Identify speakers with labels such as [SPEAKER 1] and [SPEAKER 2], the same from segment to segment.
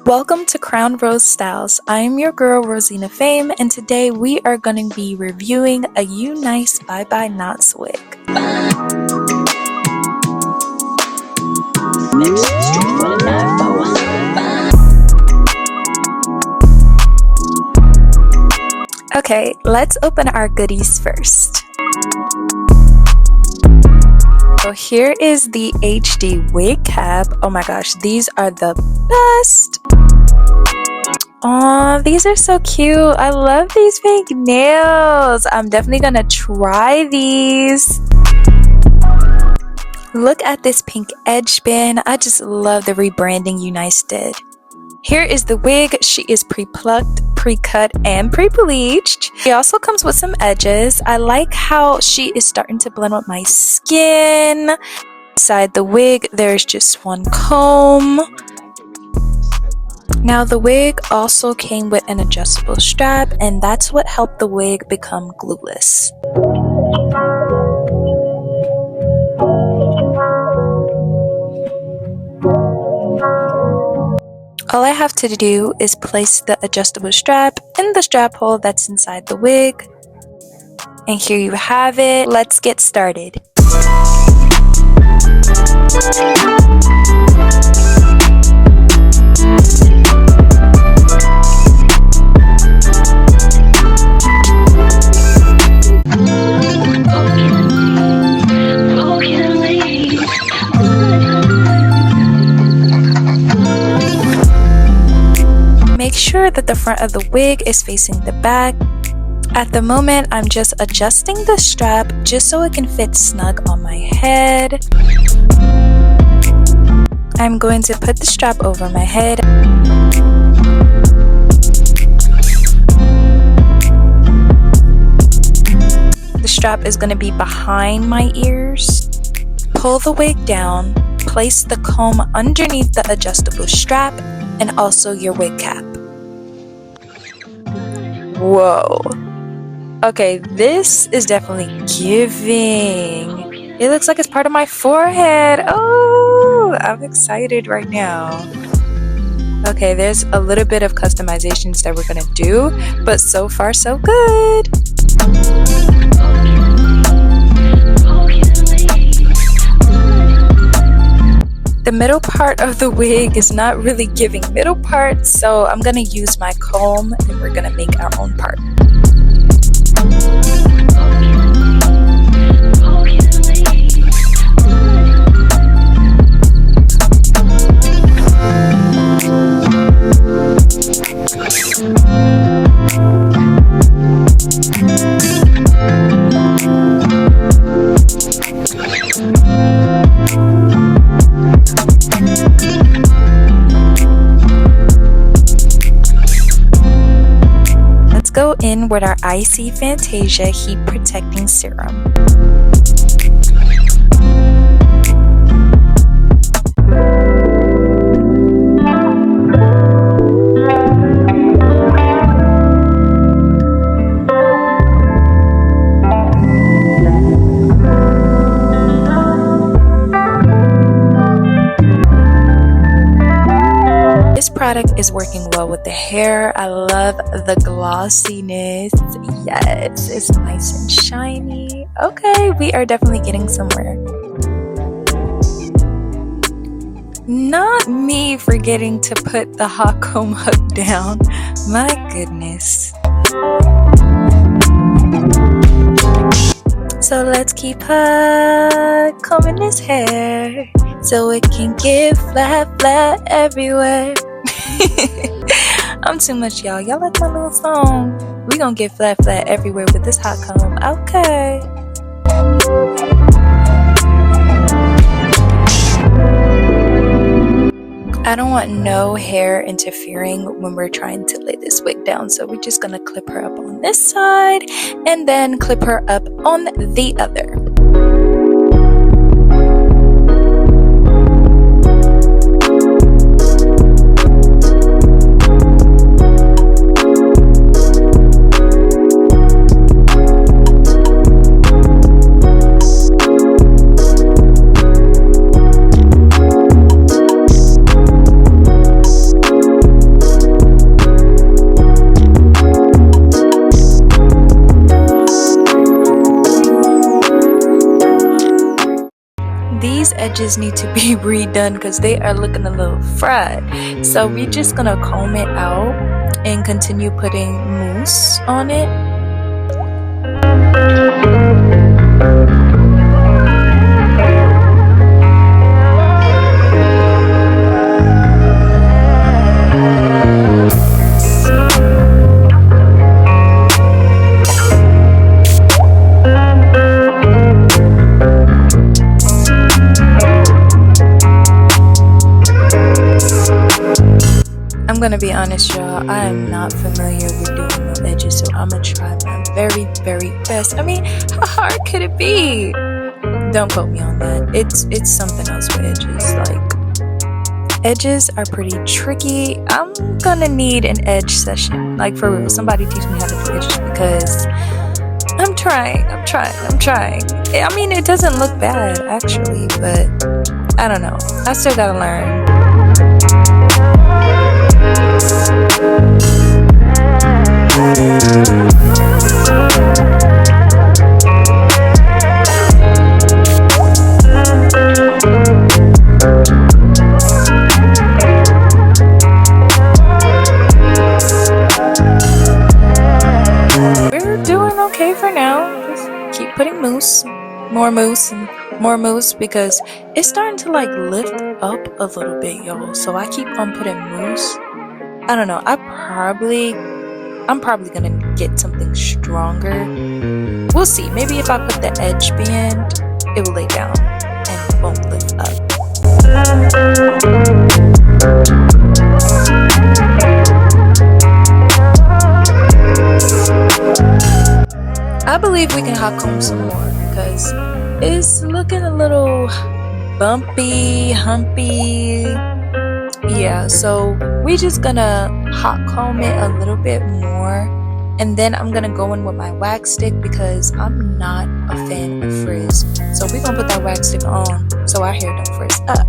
[SPEAKER 1] Welcome to CrownedRoseStylz. I am your girl Rosina Fame, and today we are going to be reviewing a Unice byebyeknotswig. Okay, let's open our goodies first. So here is the HD wig cap. Oh my gosh, these are the best. Oh, these are so cute. I love these fake nails. I'm definitely gonna try these. Look at this pink edge band. I just love the rebranding Unice did. Here is the wig. She is pre-plucked, pre-cut, and pre-bleached. She also comes with some edges. I like how she is starting to blend with my skin. Inside the wig, there's just one comb. Now the wig also came with an adjustable strap, and that's what helped the wig become glueless. All I have to do is place the adjustable strap in the strap hole that's inside the wig. And here you have it. Let's get started. Make sure that the front of the wig is facing the back. At the moment, I'm just adjusting the strap just so it can fit snug on my head. I'm going to put the strap over my head. The strap is going to be behind my ears. Pull the wig down, place the comb underneath the adjustable strap, and also your wig cap. Whoa. Okay, this is definitely giving. It looks like it's part of my forehead. Oh, I'm excited right now. Okay, there's a little bit of customizations that we're gonna do, but so far so good. The middle part of the wig is not really giving middle part, so I'm gonna use my comb and we're gonna make our own part. Go in with our Icy Fantasia Heat Protecting Serum. This product is working well with the hair. I love the glossiness. Yes, it's nice and shiny. Okay, we are definitely getting somewhere. Not me forgetting to put the hot comb hook down. My goodness. So let's keep combing this hair so it can get flat everywhere. I'm too much, y'all. Y'all like my little song? We gonna get flat everywhere with this hot comb. Okay. I don't want no hair interfering when we're trying to lay this wig down, so we're just gonna clip her up on this side and then clip her up on the other. edges need to be redone because they are looking a little fried. So we're just gonna comb it out and continue putting mousse on it. I'm gonna be honest, y'all, I am not familiar with doing no edges, so I'm gonna try my very, very best. I mean, how hard could it be? Don't quote me on that. It's something else with edges. Like, edges are pretty tricky. I'm gonna need an edge session, like for real. Somebody teach me how to do edges because I'm trying. I mean, it doesn't look bad actually, but I don't know. I still gotta learn. We're doing okay for now. Just keep putting mousse, more mousse and more mousse because it's starting to like lift up a little bit, y'all. So I keep on putting mousse. I don't know. I'm probably gonna get something stronger. We'll see. Maybe if I put the edge band, it will lay down and won't lift up. I believe we can hot comb some more because it's looking a little bumpy, humpy. Yeah, so we're just gonna hot comb it a little bit more, and then I'm gonna go in with my wax stick because I'm not a fan of frizz. So we're gonna put that wax stick on so our hair don't frizz up.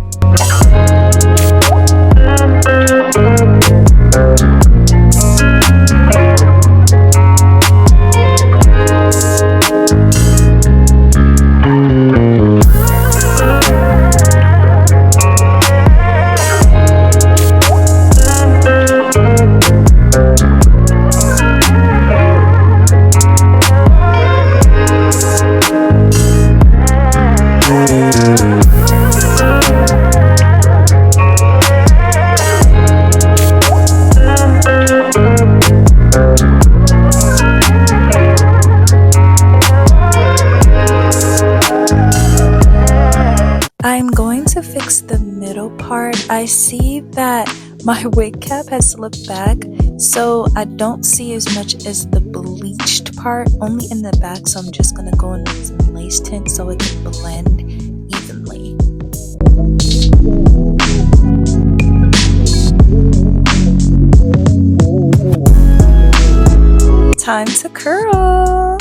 [SPEAKER 1] I'm going to fix the middle part. I see that my wig cap has slipped back, so I don't see as much as the bleached part, only in the back. So I'm just gonna go in with some lace tint so it can blend evenly. Time to curl.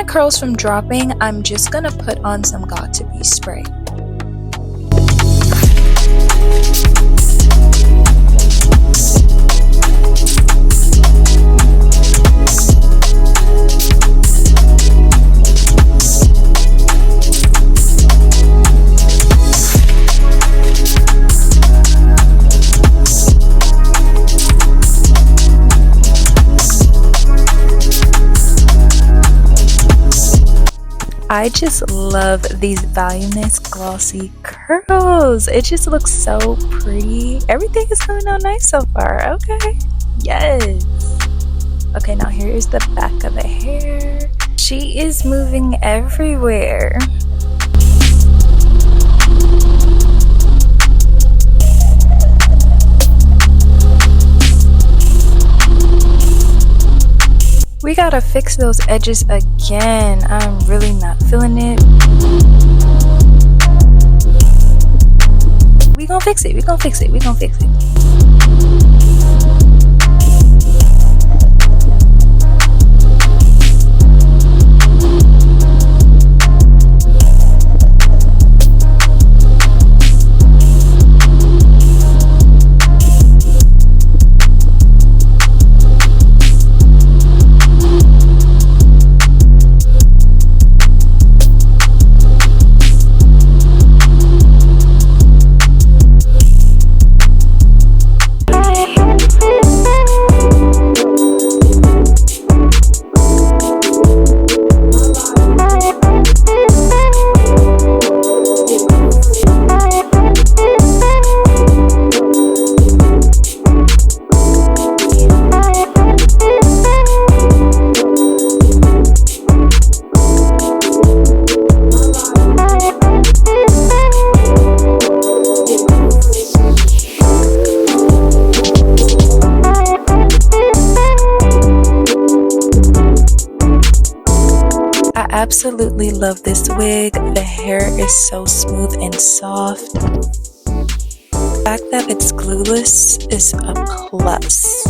[SPEAKER 1] Curls from dropping, I'm just gonna put on some Got2b spray. I just love these Unice glossy curls. It just looks so pretty. Everything is coming out nice so far. Okay. Yes. Okay, now here is the back of the hair. She is moving everywhere. We gotta fix those edges again. I'm really not feeling it. We gonna fix it. We gonna fix it. We gonna fix it. Absolutely love this wig. The hair is so smooth and soft. The fact that it's glueless is a plus.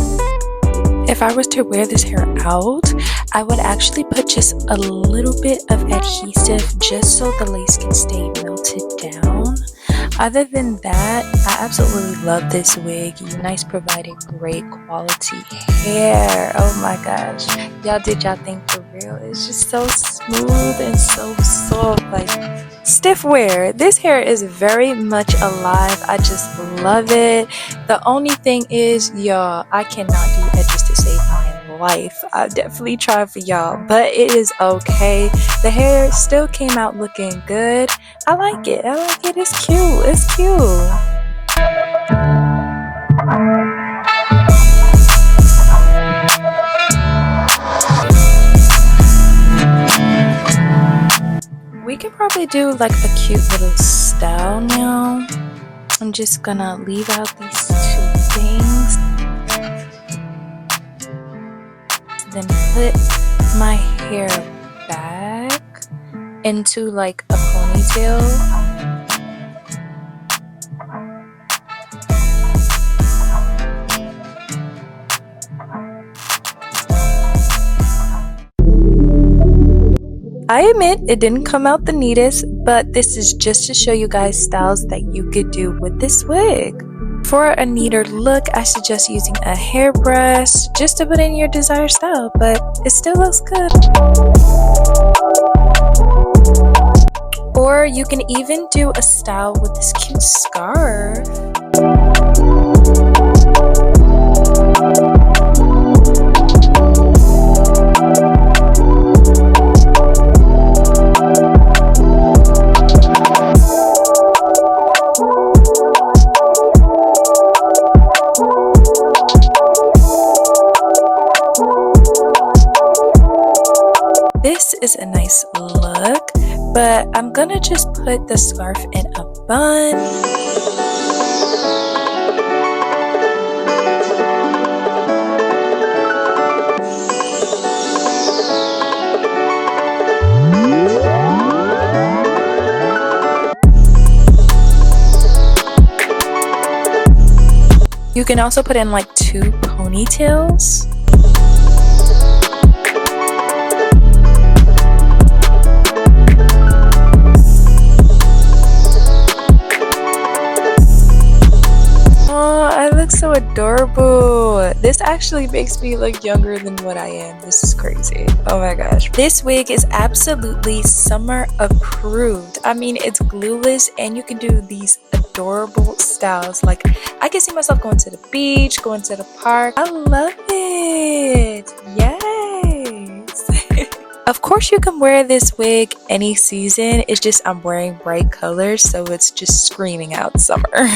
[SPEAKER 1] If I was to wear this hair out, I would actually put just a little bit of adhesive just so the lace can stay melted down. Other than that, I absolutely love this wig. Unice provided great quality hair. Oh my gosh. Y'all did y'all thing for real. It's just so smooth and so soft, like stiff wear. This hair is very much alive. I just love it. The only thing is, y'all, I cannot do edges to save my life. I definitely tried for y'all, but it is okay. The hair still came out looking good. I like it. I like it. It's cute. It's cute. We could probably do like a cute little style now. I'm just gonna leave out these two things. Then put my hair back into like a ponytail. I admit it didn't come out the neatest, but this is just to show you guys styles that you could do with this wig. For a neater look, I suggest using a hairbrush just to put in your desired style, but it still looks good. Or you can even do a style with this cute scarf. This is a nice look, but I'm gonna just put the scarf in a bun. You can also put in like 2 ponytails. So adorable. This actually makes me look younger than what I am. This is crazy. Oh my gosh. This wig is absolutely summer approved. I mean, it's glueless and you can do these adorable styles. Like, I can see myself going to the beach, going to the park. I love it. Yes. Of course, you can wear this wig any season. It's just I'm wearing bright colors, so it's just screaming out summer.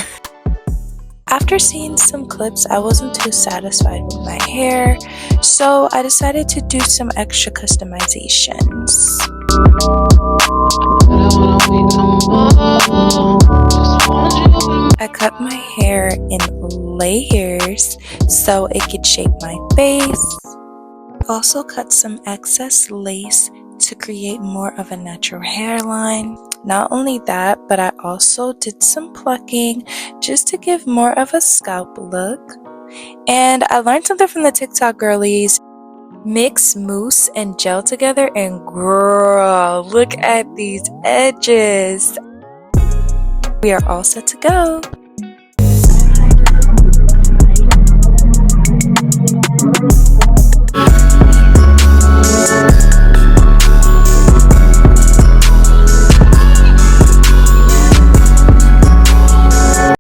[SPEAKER 1] After seeing some clips, I wasn't too satisfied with my hair, so I decided to do some extra customizations. I cut my hair in layers so it could shape my face. also cut some excess lace to create more of a natural hairline. Not only that, but I also did some plucking just to give more of a scalp look. And I learned something from the TikTok girlies. Mix mousse and gel together and girl, look at these edges. We are all set to go.